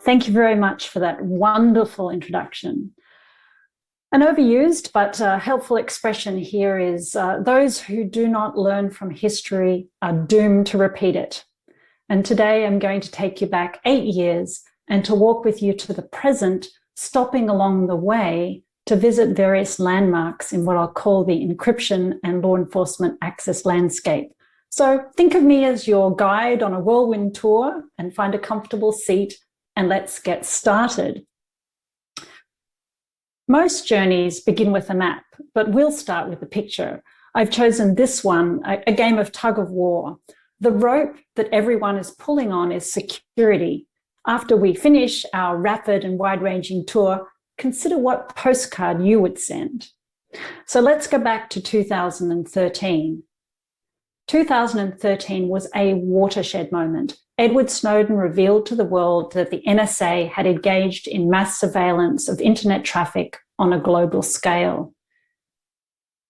Thank you very much for that wonderful introduction. An overused but helpful expression here is those who do not learn from history are doomed to repeat it. And today I'm going to take you back 8 years and to walk with you to the present, stopping along the way to visit various landmarks in what I'll call the encryption and law enforcement access landscape. So think of me as your guide on a whirlwind tour, and find a comfortable seat and let's get started. Most journeys begin with a map, but we'll start with a picture. I've chosen this one, a game of tug of war. The rope that everyone is pulling on is security. After we finish our rapid and wide-ranging tour, consider what postcard you would send. So let's go back to 2013. 2013 was a watershed moment. Edward Snowden revealed to the world that the NSA had engaged in mass surveillance of internet traffic on a global scale.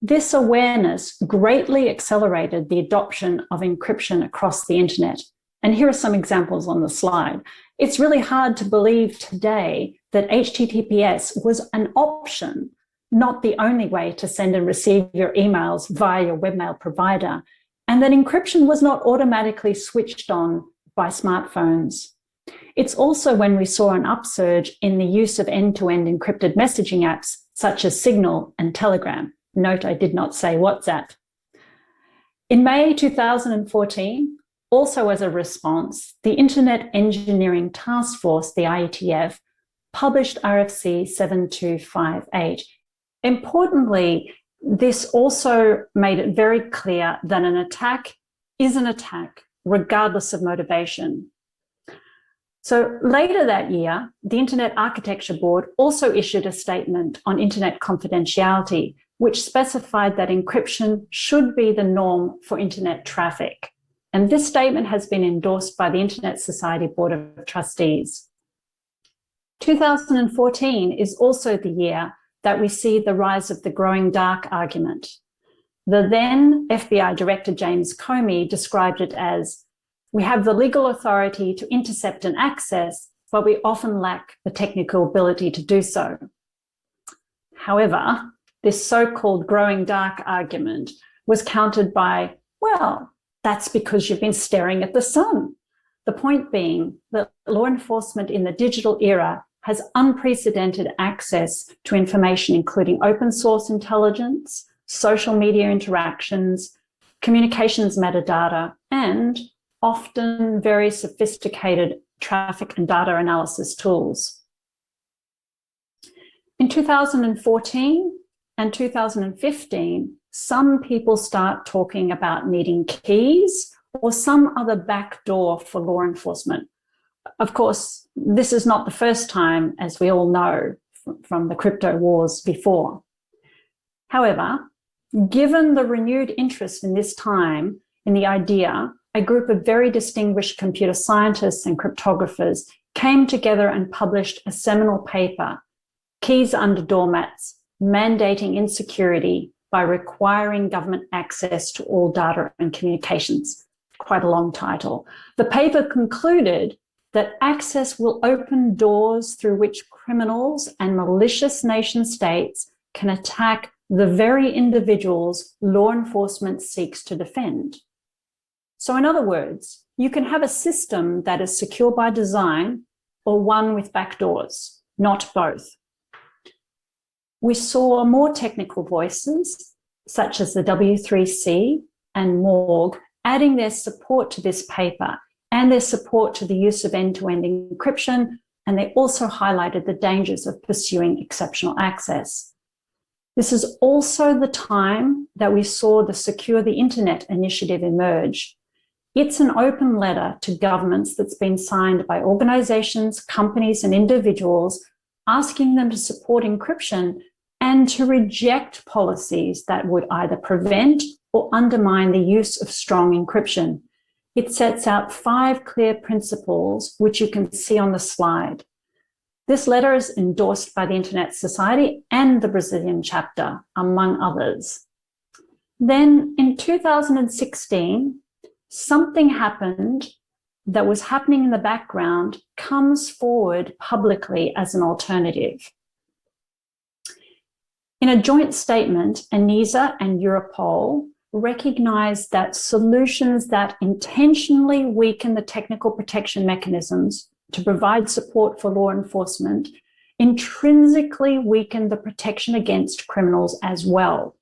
This awareness greatly accelerated the adoption of encryption across the internet. And here are some examples on the slide. It's really hard to believe today that HTTPS was an option, not the only way to send and receive your emails via your webmail provider, and that encryption was not automatically switched on by smartphones. It's also when we saw an upsurge in the use of end-to-end encrypted messaging apps such as Signal and Telegram. Note, I did not say WhatsApp. In May 2014, also as a response, the Internet Engineering Task Force, the IETF, published RFC 7258. Importantly, this also made it very clear that an attack is an attack, regardless of motivation. So later that year, the Internet Architecture Board also issued a statement on internet confidentiality, which specified that encryption should be the norm for internet traffic. And this statement has been endorsed by the Internet Society Board of Trustees. 2014 is also the year that we see the rise of the growing dark argument. The then FBI Director James Comey described it as, "We have the legal authority to intercept and access, but we often lack the technical ability to do so." However, this so-called growing dark argument was countered by, well, that's because you've been staring at the sun. The point being that law enforcement in the digital era has unprecedented access to information, including open source intelligence, social media interactions, communications metadata, and often very sophisticated traffic and data analysis tools. In 2014 and 2015, some people start talking about needing keys or some other backdoor for law enforcement. Of course, this is not the first time, as we all know from the crypto wars before. However, given the renewed interest in this time in the idea, a group of very distinguished computer scientists and cryptographers came together and published a seminal paper, Keys Under Doormats, Mandating Insecurity by Requiring Government Access to All Data and Communications. Quite a long title. The paper concluded that access will open doors through which criminals and malicious nation states can attack the very individuals law enforcement seeks to defend. So in other words, you can have a system that is secure by design or one with backdoors, not both. We saw more technical voices, such as the W3C and Morg, adding their support to this paper and their support to the use of end-to-end encryption, and they also highlighted the dangers of pursuing exceptional access. This is also the time that we saw the Secure the Internet initiative emerge. It's an open letter to governments that's been signed by organizations, companies, and individuals, asking them to support encryption and to reject policies that would either prevent or undermine the use of strong encryption. It sets out 5 clear principles, which you can see on the slide. This letter is endorsed by the Internet Society and the Brazilian chapter, among others. Then in 2016, something happened that was happening in the background comes forward publicly as an alternative. In a joint statement, ANISA and Europol recognized that solutions that intentionally weaken the technical protection mechanisms to provide support for law enforcement intrinsically weaken the protection against criminals as well.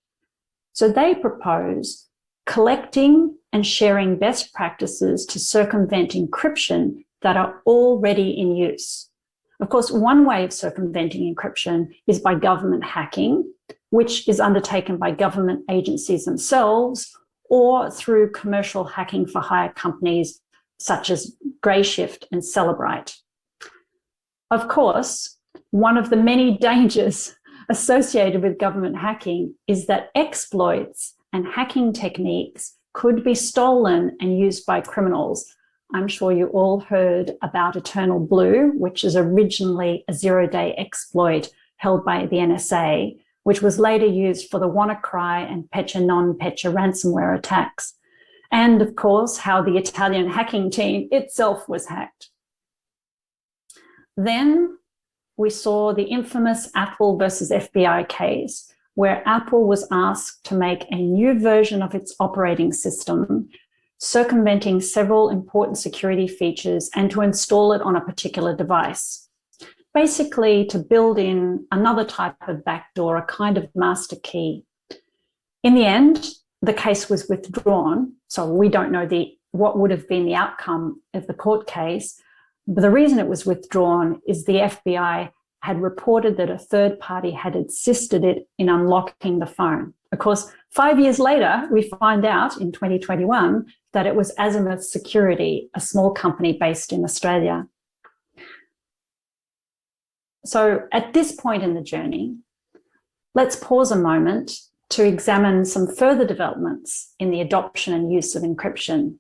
So they propose collecting and sharing best practices to circumvent encryption that are already in use. Of course, one way of circumventing encryption is by government hacking, which is undertaken by government agencies themselves or through commercial hacking for hire companies such as Grayshift and Cellebrite. Of course, one of the many dangers associated with government hacking is that exploits and hacking techniques could be stolen and used by criminals. I'm sure you all heard about Eternal Blue, which is originally a zero-day exploit held by the NSA, which was later used for the WannaCry and Pecha non-Pecha ransomware attacks. And of course, how the Italian hacking team itself was hacked. Then we saw the infamous Apple versus FBI case, where Apple was asked to make a new version of its operating system, circumventing several important security features and to install it on a particular device. Basically, to build in another type of backdoor, a kind of master key. In the end, the case was withdrawn, so we don't know what would have been the outcome of the court case. But the reason it was withdrawn is the FBI had reported that a third party had assisted it in unlocking the phone. Of course, 5 years later, we find out in 2021 that it was Azimuth Security, a small company based in Australia. So at this point in the journey, let's pause a moment to examine some further developments in the adoption and use of encryption.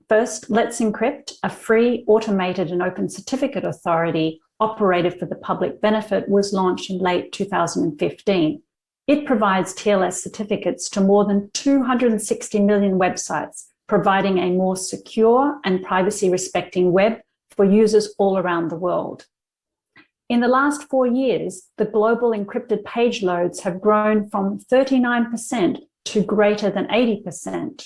First, Let's Encrypt, a free, automated and open certificate authority operated for the public benefit, was launched in late 2015. It provides TLS certificates to more than 260 million websites, providing a more secure and privacy-respecting web for users all around the world. In the last 4 years, the global encrypted page loads have grown from 39% to greater than 80%.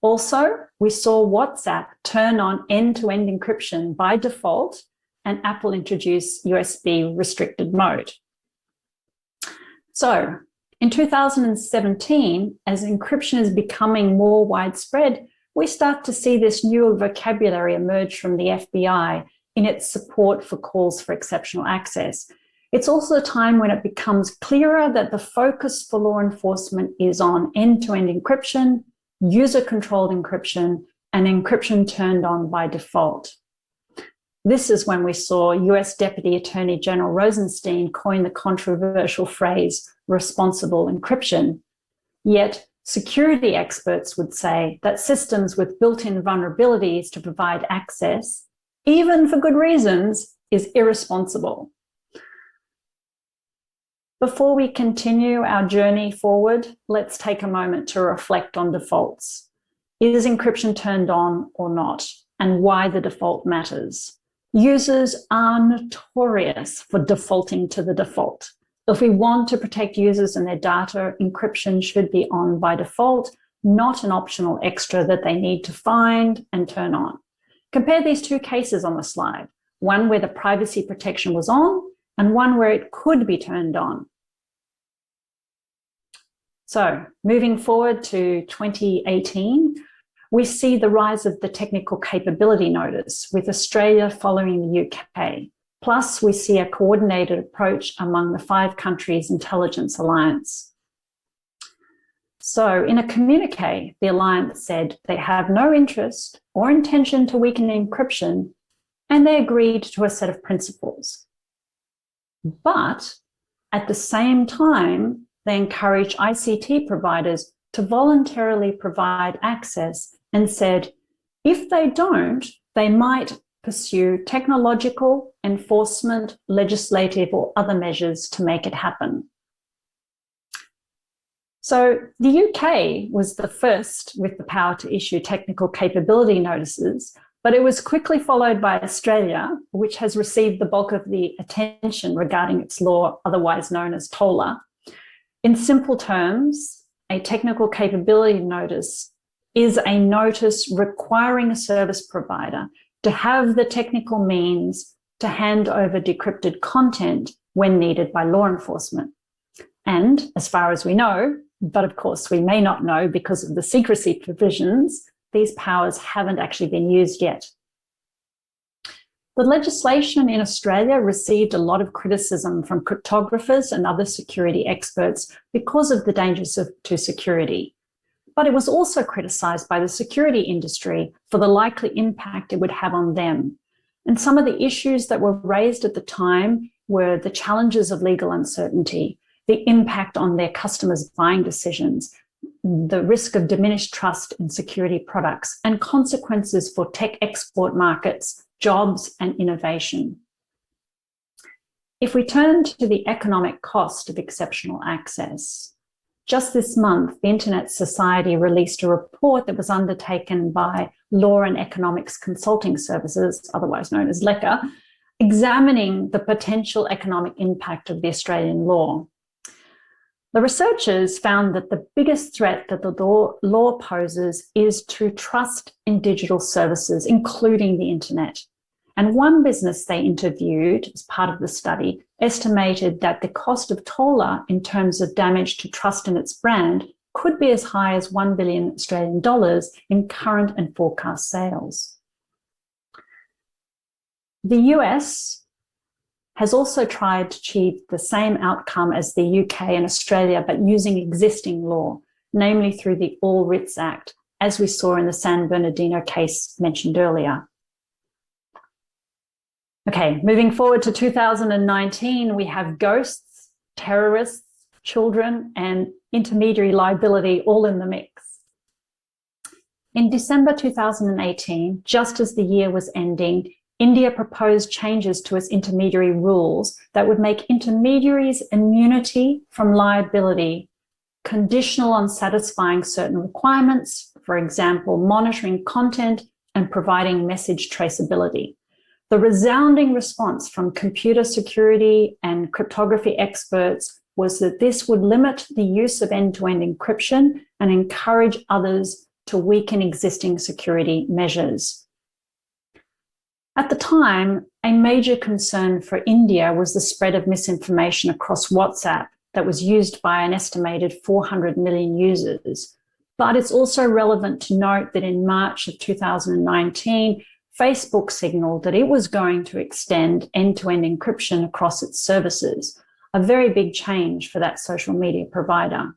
Also, we saw WhatsApp turn on end-to-end encryption by default, and Apple introduced USB restricted mode. So, in 2017, as encryption is becoming more widespread, we start to see this new vocabulary emerge from the FBI in its support for calls for exceptional access. It's also a time when it becomes clearer that the focus for law enforcement is on end-to-end encryption, user-controlled encryption, and encryption turned on by default. This is when we saw US Deputy Attorney General Rosenstein coin the controversial phrase, responsible encryption. Yet, security experts would say that systems with built-in vulnerabilities to provide access, even for good reasons, is irresponsible. Before we continue our journey forward, let's take a moment to reflect on defaults. Is encryption turned on or not, and why the default matters? Users are notorious for defaulting to the default. If we want to protect users and their data, encryption should be on by default, not an optional extra that they need to find and turn on. Compare these two cases on the slide, one where the privacy protection was on and one where it could be turned on. So, moving forward to 2018, we see the rise of the technical capability notice, with Australia following the UK. Plus, we see a coordinated approach among the 5 countries' intelligence alliance. So, in a communiqué, the alliance said they have no interest or intention to weaken encryption, and they agreed to a set of principles. But at the same time, they encourage ICT providers to voluntarily provide access and said, if they don't, they might pursue technological, enforcement, legislative, or other measures to make it happen. So the UK was the first with the power to issue technical capability notices, but it was quickly followed by Australia, which has received the bulk of the attention regarding its law, otherwise known as TOLA. In simple terms, a technical capability notice is a notice requiring a service provider to have the technical means to hand over decrypted content when needed by law enforcement. And as far as we know, but of course we may not know because of the secrecy provisions, these powers haven't actually been used yet. The legislation in Australia received a lot of criticism from cryptographers and other security experts because of the dangers to security. But it was also criticised by the security industry for the likely impact it would have on them. And some of the issues that were raised at the time were the challenges of legal uncertainty, the impact on their customers' buying decisions, the risk of diminished trust in security products, and consequences for tech export markets, jobs, and innovation. If we turn to the economic cost of exceptional access, just this month, the Internet Society released a report that was undertaken by Law and Economics Consulting Services, otherwise known as LECA, examining the potential economic impact of the Australian law. The researchers found that the biggest threat that the law poses is to trust in digital services, including the internet. And one business they interviewed as part of the study estimated that the cost of TOLA in terms of damage to trust in its brand could be as high as $1 billion Australian dollars in current and forecast sales. The US has also tried to achieve the same outcome as the UK and Australia, but using existing law, namely through the All Writs Act, as we saw in the San Bernardino case mentioned earlier. Okay, moving forward to 2019, we have ghosts, terrorists, children, and intermediary liability all in the mix. In December 2018, just as the year was ending, India proposed changes to its intermediary rules that would make intermediaries' immunity from liability conditional on satisfying certain requirements, for example, monitoring content and providing message traceability. The resounding response from computer security and cryptography experts was that this would limit the use of end-to-end encryption and encourage others to weaken existing security measures. At the time, a major concern for India was the spread of misinformation across WhatsApp that was used by an estimated 400 million users. But it's also relevant to note that in March of 2019, Facebook signaled that it was going to extend end-to-end encryption across its services, a very big change for that social media provider.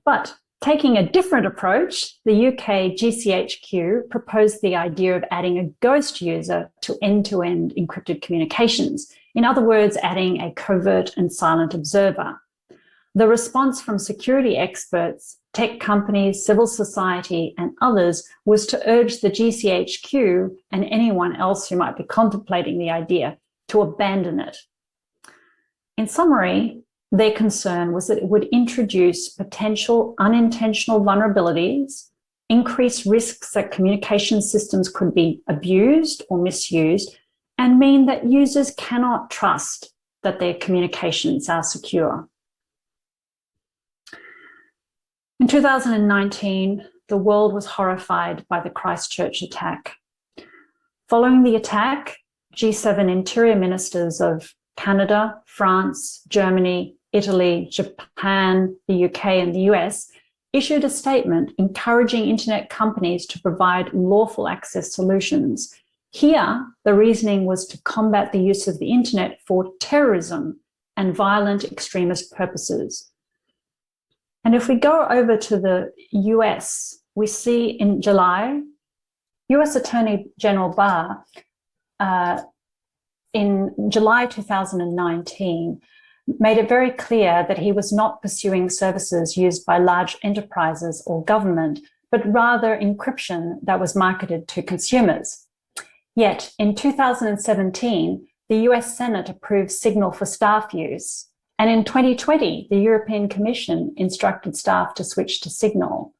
But taking a different approach, the UK GCHQ proposed the idea of adding a ghost user to end-to-end encrypted communications. In other words, adding a covert and silent observer. The response from security experts, tech companies, civil society, and others was to urge the GCHQ and anyone else who might be contemplating the idea to abandon it. In summary, their concern was that it would introduce potential unintentional vulnerabilities, increase risks that communication systems could be abused or misused, and mean that users cannot trust that their communications are secure. In 2019, the world was horrified by the Christchurch attack. Following the attack, G7 interior ministers of Canada, France, Germany, Italy, Japan, the UK, and the US issued a statement encouraging internet companies to provide lawful access solutions. Here, the reasoning was to combat the use of the internet for terrorism and violent extremist purposes. And if we go over to the US, we see in July, US Attorney General Barr, in July 2019, made it very clear that he was not pursuing services used by large enterprises or government, but rather encryption that was marketed to consumers. Yet in 2017, the US Senate approved Signal for staff use, And in 2020, the European Commission instructed staff to switch to Signal.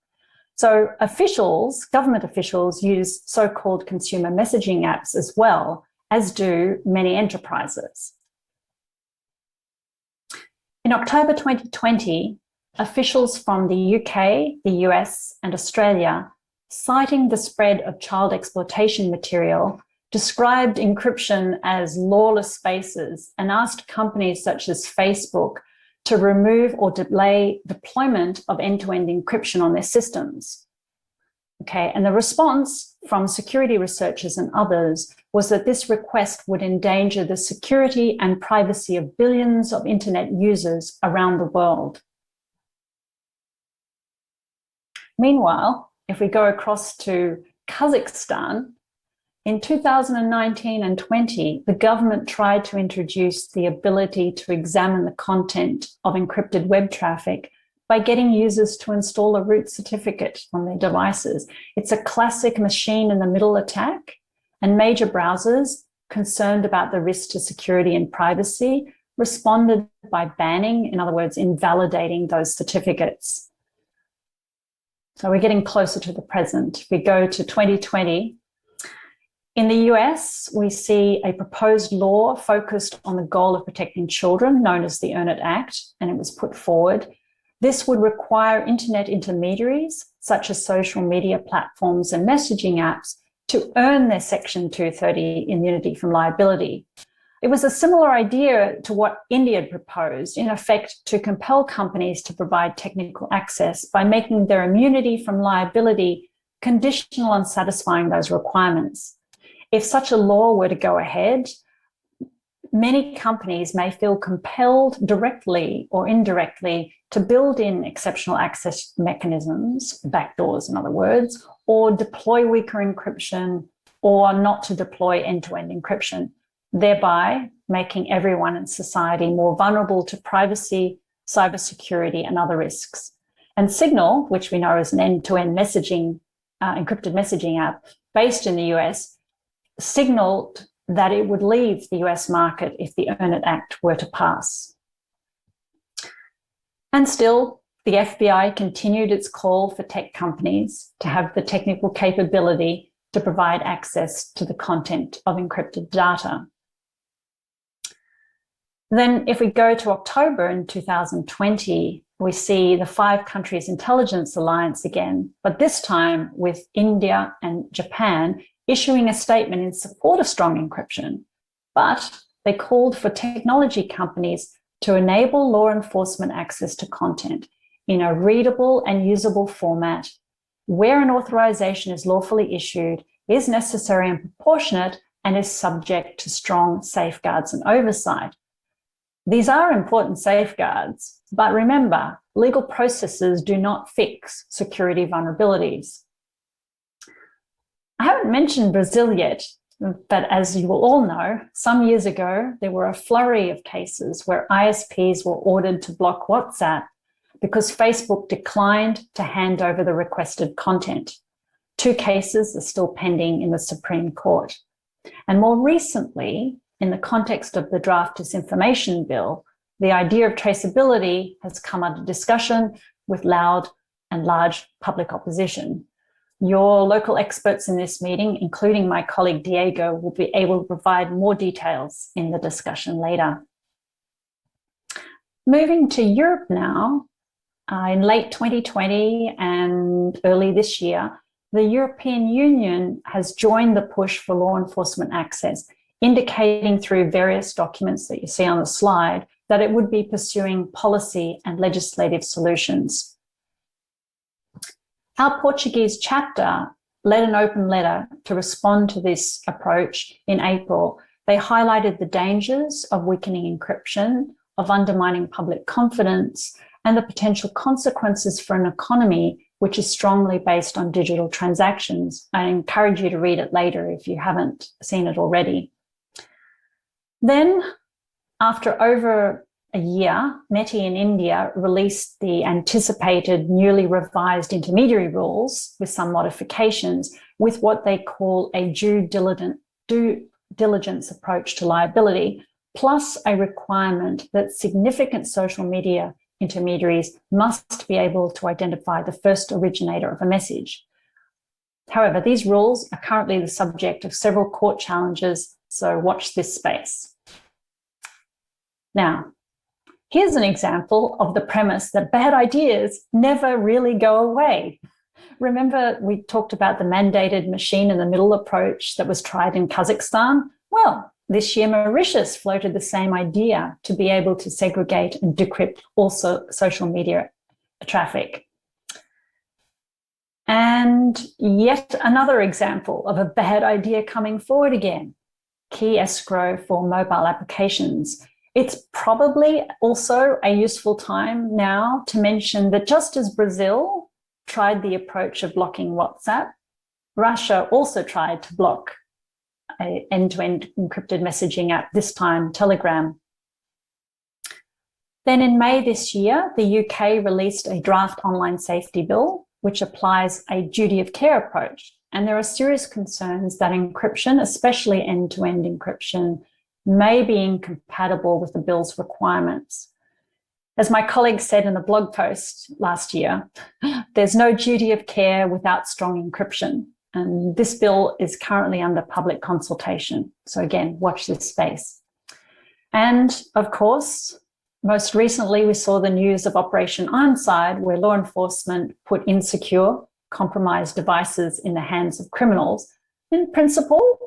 So officials, government officials, use so-called consumer messaging apps as well, as do many enterprises. In October 2020, officials from the UK, the US, and Australia, citing the spread of child exploitation material, described encryption as lawless spaces and asked companies such as Facebook to remove or delay deployment of end-to-end encryption on their systems. Okay, and the response from security researchers and others was that this request would endanger the security and privacy of billions of internet users around the world. Meanwhile, if we go across to Kazakhstan, in 2019 and 20, the government tried to introduce the ability to examine the content of encrypted web traffic by getting users to install a root certificate on their devices. It's a classic machine-in-the-middle attack, and major browsers, concerned about the risk to security and privacy, responded by banning, in other words, invalidating those certificates. So we're getting closer to the present. We go to 2020. In the US, we see a proposed law focused on the goal of protecting children, known as the Earn It Act, and it was put forward. This would require internet intermediaries, such as social media platforms and messaging apps, to earn their Section 230 immunity from liability. It was a similar idea to what India had proposed, in effect, to compel companies to provide technical access by making their immunity from liability conditional on satisfying those requirements. If such a law were to go ahead, many companies may feel compelled directly or indirectly to build in exceptional access mechanisms, backdoors in other words, or deploy weaker encryption, or not to deploy end-to-end encryption, thereby making everyone in society more vulnerable to privacy, cybersecurity, and other risks. And Signal, which we know is an end-to-end messaging, encrypted messaging app based in the US, signaled that it would leave the US market if the Earn It Act were to pass. And still, the FBI continued its call for tech companies to have the technical capability to provide access to the content of encrypted data. Then if we go to October in 2020, we see the 5 countries intelligence alliance again, but this time with India and Japan issuing a statement in support of strong encryption, but they called for technology companies to enable law enforcement access to content in a readable and usable format where an authorization is lawfully issued, is necessary and proportionate, and is subject to strong safeguards and oversight. These are important safeguards, but remember, legal processes do not fix security vulnerabilities. I haven't mentioned Brazil yet, but as you will all know, some years ago, there were a flurry of cases where ISPs were ordered to block WhatsApp because Facebook declined to hand over the requested content. 2 cases are still pending in the Supreme Court. And more recently, in the context of the draft disinformation bill, the idea of traceability has come under discussion with loud and large public opposition. Your local experts in this meeting, including my colleague Diego, will be able to provide more details in the discussion later. Moving to Europe now, in late 2020 and early this year, the European Union has joined the push for law enforcement access, indicating through various documents that you see on the slide that it would be pursuing policy and legislative solutions. Our Portuguese chapter led an open letter to respond to this approach in April. They highlighted the dangers of weakening encryption, of undermining public confidence, and the potential consequences for an economy which is strongly based on digital transactions. I encourage you to read it later if you haven't seen it already. Then, after over a year, METI in India released the anticipated newly revised intermediary rules with some modifications with what they call a due diligence approach to liability, plus a requirement that significant social media intermediaries must be able to identify the first originator of a message. However, these rules are currently the subject of several court challenges, so watch this space. Now, here's an example of the premise that bad ideas never really go away. Remember, we talked about the mandated machine in the middle approach that was tried in Kazakhstan? Well, this year Mauritius floated the same idea to be able to segregate and decrypt also social media traffic. And yet another example of a bad idea coming forward again, key escrow for mobile applications. It's probably also a useful time now to mention that just as Brazil tried the approach of blocking WhatsApp, Russia also tried to block an end-to-end encrypted messaging app, this time Telegram. Then in May this year, the UK released a draft online safety bill, which applies a duty of care approach. And there are serious concerns that encryption, especially end-to-end encryption, may be incompatible with the bill's requirements. As my colleague said in a blog post last year, there's no duty of care without strong encryption. And this bill is currently under public consultation. So again, watch this space. And of course, most recently, we saw the news of Operation Ironside, where law enforcement put insecure, compromised devices in the hands of criminals. In principle,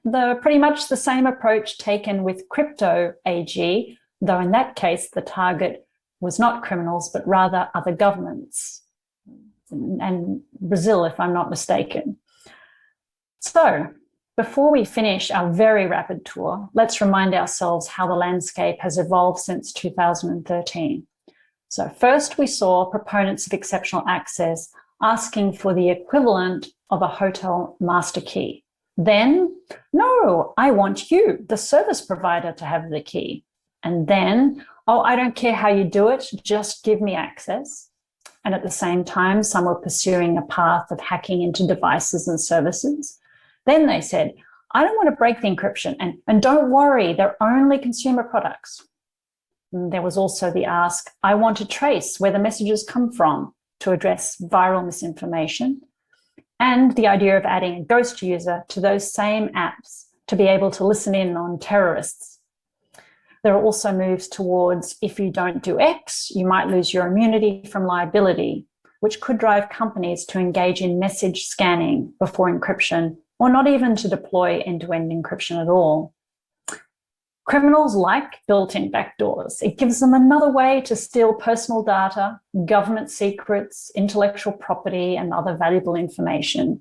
pretty much the same approach taken with crypto AG, though in that case, the target was not criminals, but rather other governments, and Brazil, if I'm not mistaken. So before we finish our very rapid tour, let's remind ourselves how the landscape has evolved since 2013. So first we saw proponents of exceptional access asking for the equivalent of a hotel master key. Then, no, I want you, the service provider, to have the key. And then, oh, I don't care how you do it, just give me access. And at the same time, some were pursuing a path of hacking into devices and services. Then they said, I don't want to break the encryption, and don't worry, they're only consumer products. And there was also the ask, I want to trace where the messages come from to address viral misinformation, and the idea of adding a ghost user to those same apps to be able to listen in on terrorists. There are also moves towards, if you don't do X, you might lose your immunity from liability, which could drive companies to engage in message scanning before encryption, or not even to deploy end-to-end encryption at all. Criminals like built-in backdoors. It gives them another way to steal personal data, government secrets, intellectual property, and other valuable information.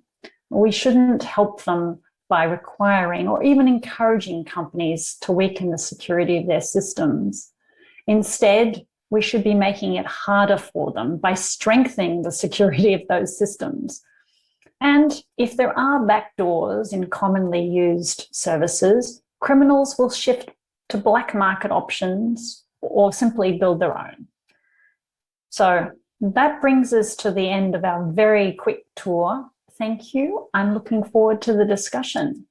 We shouldn't help them by requiring or even encouraging companies to weaken the security of their systems. Instead, we should be making it harder for them by strengthening the security of those systems. And if there are backdoors in commonly used services, criminals will shift to black market options or simply build their own. So that brings us to the end of our very quick tour. Thank you. I'm looking forward to the discussion.